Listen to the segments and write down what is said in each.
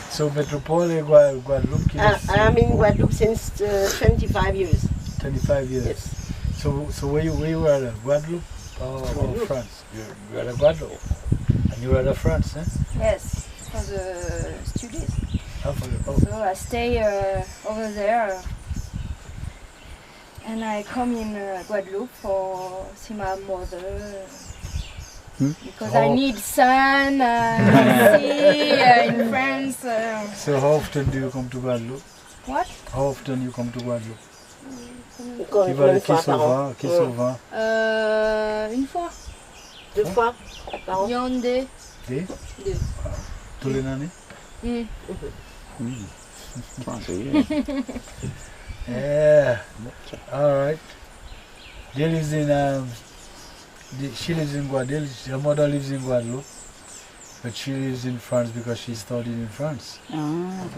So Metropole Guadeloupe. I am in Guadeloupe since 25 years. 25 years. Yes. So where you were? Guadeloupe or France? You were at Guadeloupe. And you were at France, eh? Yes, for the studies. Oh. So I stay over there. And I come in Guadeloupe for see my mother. Because I need sun, sea in France. So how often do you come to Guadeloupe? What? How often you come to Guadeloupe? Quand Tu vas aller une fois par an. qui souvent? Une fois. 2 fois par an. Yaoundé. Deux? Tous les années? Yeah. All right. They lives in she lives in Guadeloupe. Her mother lives in Guadeloupe, but she lives in France because she studied in France.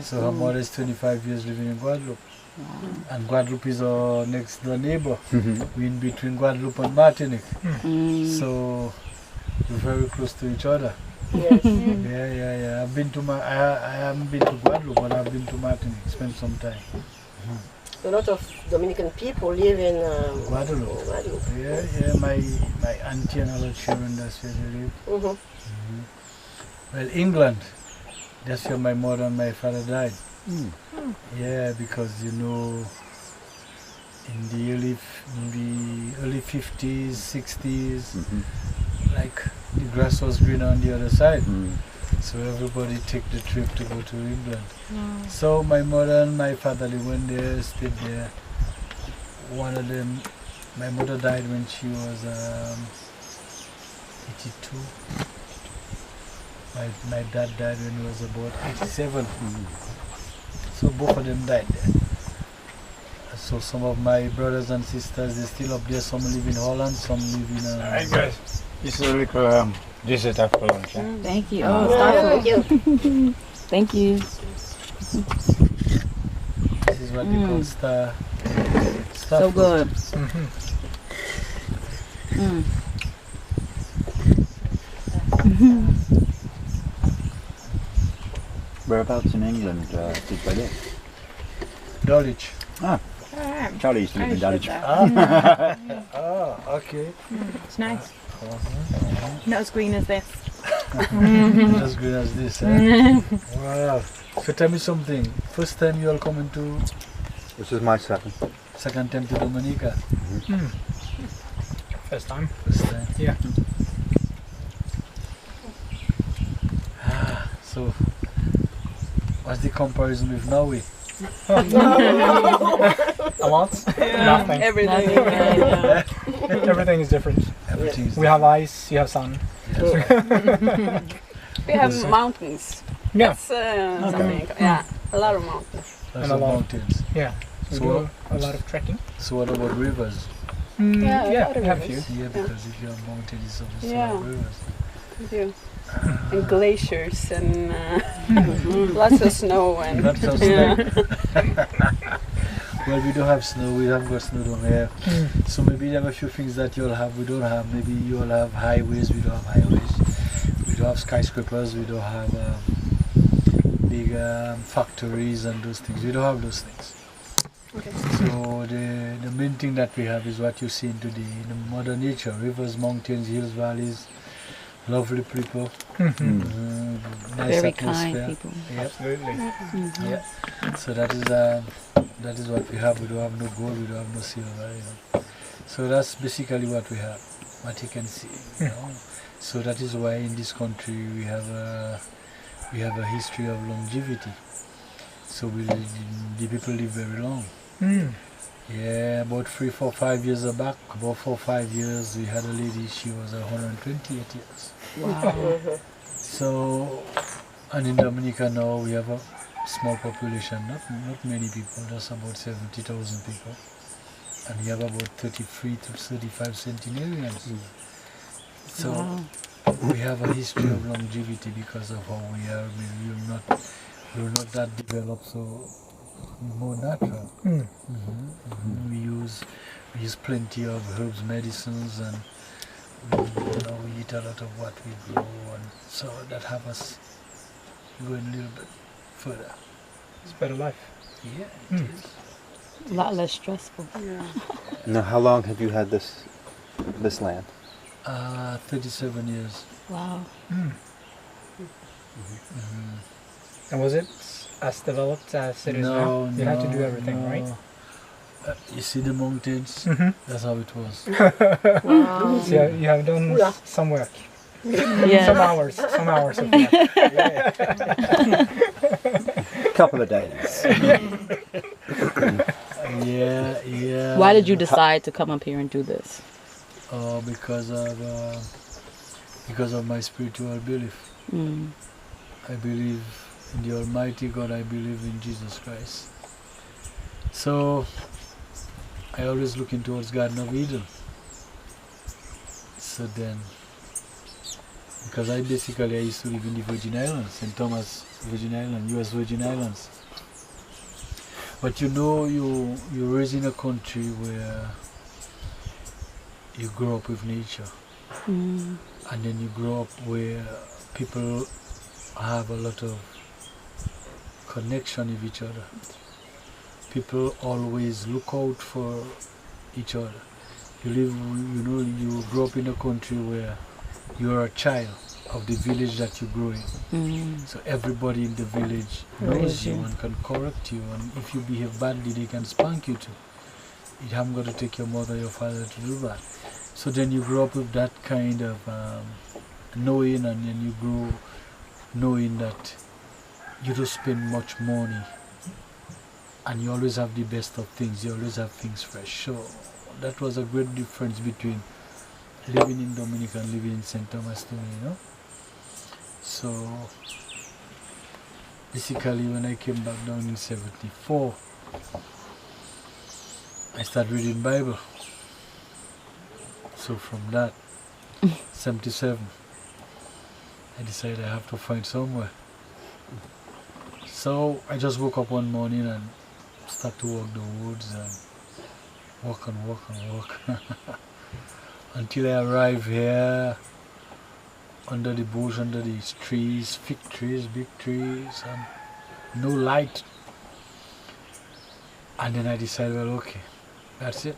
So her mother is 25 years living in Guadeloupe. And Guadeloupe is our next door neighbor. We're in between Guadeloupe and Martinique. So we're very close to each other. Yes. Yeah. I haven't been to Guadeloupe, but I've been to Martinique, spent some time. A lot of Dominican people live in Guadeloupe. Yeah. My auntie and all her children, that's where they live. Well, England, that's where my mother and my father died. Yeah, because in the early 50s, 60s, like the grass was green on the other side. So everybody took the trip to go to England. So my mother and my father, they went there, stayed there. One of them, my mother died when she was 82. My dad died when he was about 87. So both of them died there. So some of my brothers and sisters, they're still up there. Some live in Holland, some live in... Hey guys, this is a little dessert after lunch. Yeah? Thank you. Thank you. Thank you. This is what they call star So fruit. good. Whereabouts in England did they live? Dulwich. Charlie used to live in Dulwich. Okay. It's nice. Not as green as this. As good as this, eh? Wow. So tell me something. First time you all coming to... This is my second. Second time to Dominica? First time. First time. Yeah. So, what's the comparison with Norway? A lot? Nothing. Everything. Everything is different. Everything is We have ice, you have sun. We have mountains. Yeah. That's something. Yeah, a lot of mountains. Lots And a of lot. mountains. Yeah. We So do a lot of trekking. So what about rivers? Yeah, we have a few. Yeah, because if you're a mountain, it's obviously Yeah. rivers. We do. And glaciers and lots of snow and Lots of snow. Well, we don't have snow. We haven't got snow down here. So maybe there are a few things that you all have. We don't have. Maybe you all have highways. We don't have highways. We don't have skyscrapers. We don't have big factories and those things. We don't have those things. Okay. So the main thing that we have is what you see in today, the mother nature, rivers, mountains, hills, valleys, lovely people, nice Very atmosphere. kind people. Yep. Absolutely. Yeah. So that is what we have. We don't have no gold. We don't have no silver. So that's basically what we have. What you can see. So that is why in this country we have a history of longevity. So the people live very long. Yeah, about 3, 4, 5 years back, about 4 or 5 years, we had a lady. She was 128 years. Wow. So, and in Dominica now we have a small population, not many people, just about 70,000 people, and we have about 33 to 35 centenarians. So we have a history of longevity because of how we are. I mean, we're not that developed, so more natural. We use plenty of herbs, medicines, and We eat a lot of what we grow, and so that have us going a little bit further. It's better life. Yeah, it is. A lot less stressful. Yeah. Now, how long have you had this land? 37 years. Wow. And was it as developed as it is now? No, You had to do no, everything, no. right? You see the mountains? That's how it was. Wow. So you have done Yeah. some work. Yeah. Some hours of work. Couple of days. Yeah. Why did you decide to come up here and do this? Because of my spiritual belief. Mm. I believe in the Almighty God. I believe in Jesus Christ. So I always looking towards Garden of Eden. So then, because I used to live in the Virgin Islands, St. Thomas Virgin Island, US Virgin Islands. But you're raised in a country where you grow up with nature. Mm. And then you grow up where people have a lot of connection with each other. People always look out for each other. You grow up in a country where you're a child of the village that you grow in. Mm. So everybody in the village knows you and can correct you, and if you behave badly, they can spank you too. You haven't got to take your mother or your father to do that. So then you grow up with that kind of knowing, and then you grow knowing that you don't spend much money, and you always have the best of things. You always have things fresh. So that was a great difference between living in Dominica and living in St. Thomas to me, So basically, when I came back down in '74, I started reading Bible. So from that, '77, I decided I have to find somewhere. So I just woke up one morning and started to walk the woods and walk until I arrived here under the bush, under these trees, fig trees, big trees, and no light. And then I decided, well, okay, that's it.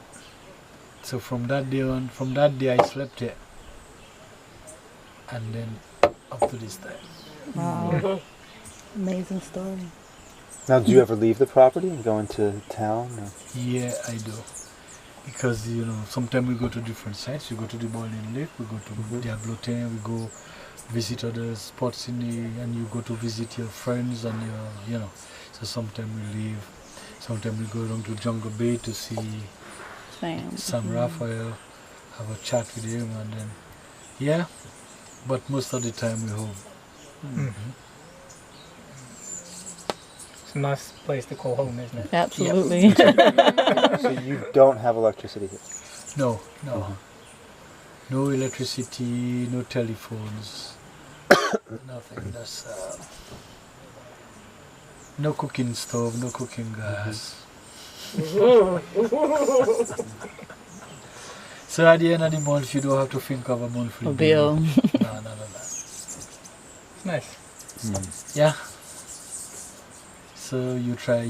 So from that day on, I slept here. And then up to this time. Wow. Amazing story. Now, do you ever leave the property and go into town? Or? Yeah, I do. Because, sometimes we go to different sites. We go to the Boiling Lake, we go to Diablo 10, we go visit other spots and you go to visit your friends and So sometimes we leave. Sometimes we go down to Jungle Bay to see Sam Raphael, have a chat with him, and then, but most of the time we're home. Mm-hmm. It's a nice place to call home, isn't it? Absolutely. So you don't have electricity here? No. No electricity, no telephones, nothing. That's no cooking stove, no cooking gas. So at the end of the month, you don't have to think of a monthly bill. No. Nice. Yeah. So we try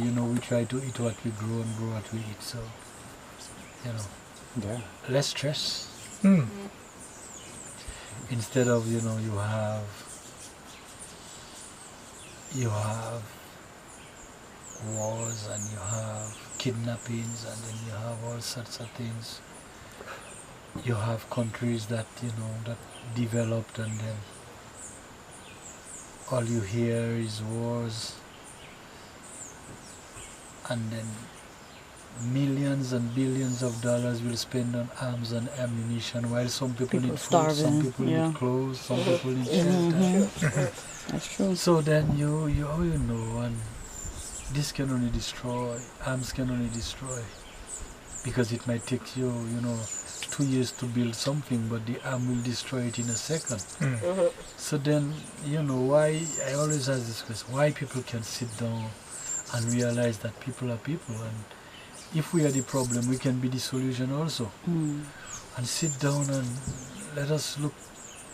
to eat what we grow and grow what we eat. So, less stress. Mm. Instead of, you have wars and you have kidnappings and then you have all sorts of things. You have countries that, that developed, and then all you hear is wars, and then millions and billions of dollars will spend on arms and ammunition, while some people need food, some people need clothes, some people need shelter. That's true. So then and this can only destroy, arms can only destroy, because it might take you, 2 years to build something, but the arm will destroy it in a second. So then, why, I always ask this question, why people can sit down and realize that people are people, and if we are the problem, we can be the solution also. And sit down and let us look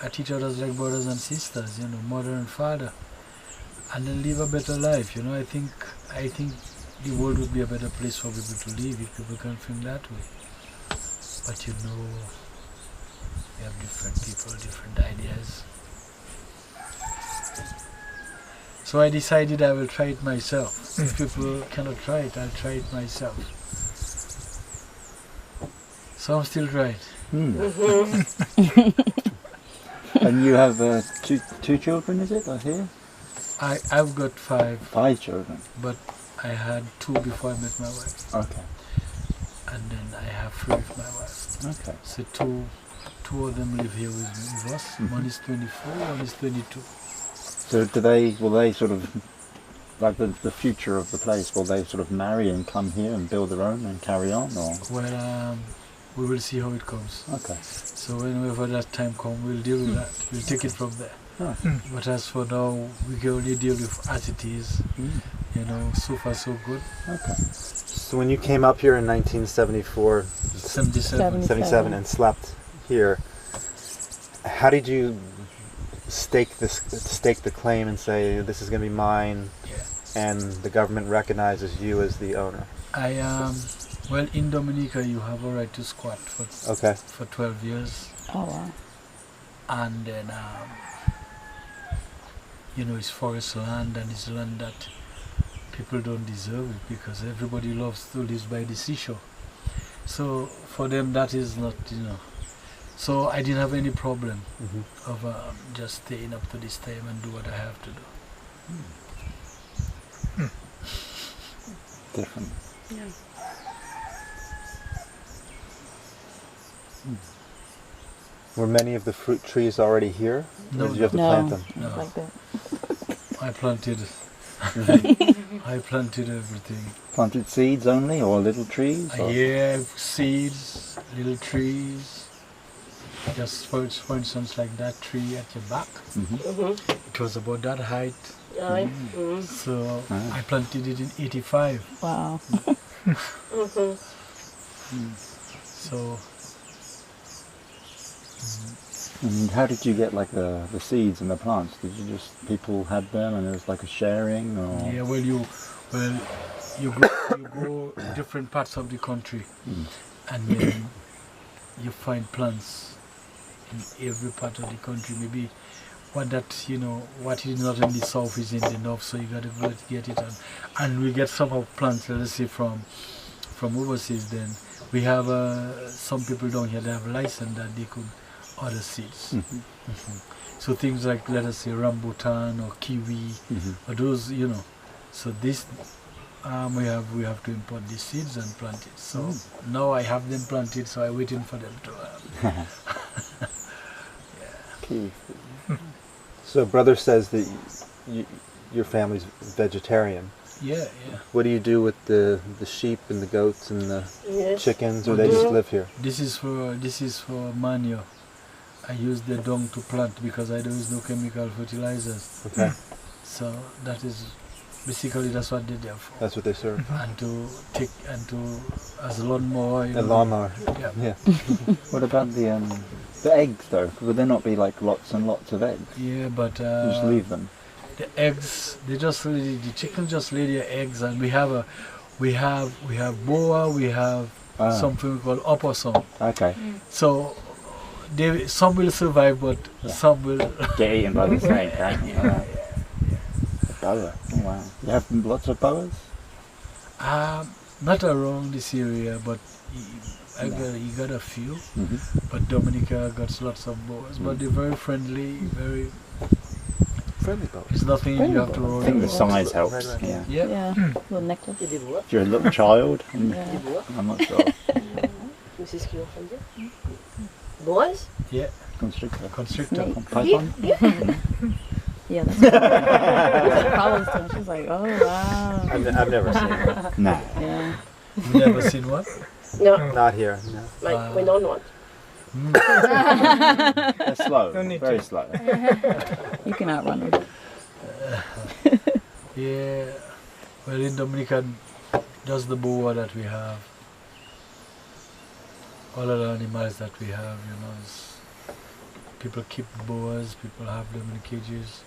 at each other like brothers and sisters, you know, mother and father, and then live a better life. You know, I think the world would be a better place for people to live if people can think that way. But you know, we have different people, different ideas. So I decided I will try it myself. If people cannot try it, I'll try it myself. So I'm still trying. And you have two children, is it? I hear. I've got 5. 5 children. But I had 2 before I met my wife. Okay. And then I have 3 with my wife. Okay. So two of them live here with us. One is 24, one is 22. So will they sort of, like the future of the place, will they sort of marry and come here and build their own and carry on, or? Well, we will see how it comes. Okay. So whenever that time comes, we'll deal with that. We'll take it from there. Oh. But as for now, we can only deal with as it is. You know, so far so good. Okay. So when you came up here in 1974, 77 and slept here, how did you stake the claim and say this is going to be mine, and the government recognizes you as the owner? Well, in Dominica you have a right to squat for 12 years. Oh wow. And then you know, it's forest land, and it's land that people don't deserve it, because everybody loves to live by the seashore. So for them that is not, you know. So I didn't have any problem of just staying up to this time and do what I have to do. Different. Yeah. Were many of the fruit trees already here? No. Or did you have to plant them? No. Like that. I planted I planted everything. Planted seeds only, or little trees? Or? Yeah, seeds, little trees. Just for instance, like that tree at your back. It was about that height. So I planted it in 85. Wow. So. And how did you get like the seeds and the plants? Did you just, people had them and there was like a sharing, or? Yeah, well you go different parts of the country, and then you find plants in every part of the country. Maybe what that, you know, what is not in the south is in the north, so you gotta go to get it. And we get some of plants, let's say from overseas. Then we have some people down here that have license that they could order seeds. So things like, let us say, rambutan or kiwi, or those, you know. So this we have to import these seeds and plant it. So now I have them planted, so I'm waiting for them to. Key. So brother says that your family's vegetarian. Yeah. What do you do with the sheep and the goats and the chickens, or they just live here? This is for manure. I use the dung to plant because I don't use no chemical fertilizers. Okay. So that is basically, that's what they're there for. That's what they serve. And to as a lawnmower. A lawnmower. Yeah. What about the eggs though? Would there not be like lots and lots of eggs? Yeah, but you just leave them. The eggs, the chickens just lay their eggs, and we have boa, we have something we call opossum. Okay. So some will survive, but some will get eaten by the snake, right? Boa. Oh, wow. You have lots of boas? Not around this area, but you got a few. But Dominica got lots of boas, but they're very friendly, very friendly boas. It's nothing you have to roll. I think the size helps. Right. Yeah. Little necklace. If you're a little child, I'm not sure. C'est ce qu'ils ont fait dire. Boas? Yeah. Constrictor. Python? Yeah, that's what Paula's doing. She's like, oh wow. I've never seen it. No. Yeah. You've never seen one? No. Not here, no. Like, we don't want. They're slow, very slow. You can outrun them. Yeah. Well, in Dominica, just the boa that we have. All of the animals that we have, you know, people keep boas, people have them in cages,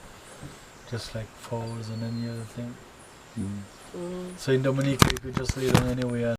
just like fowls and any other thing. So in Dominica, you could just lay down anywhere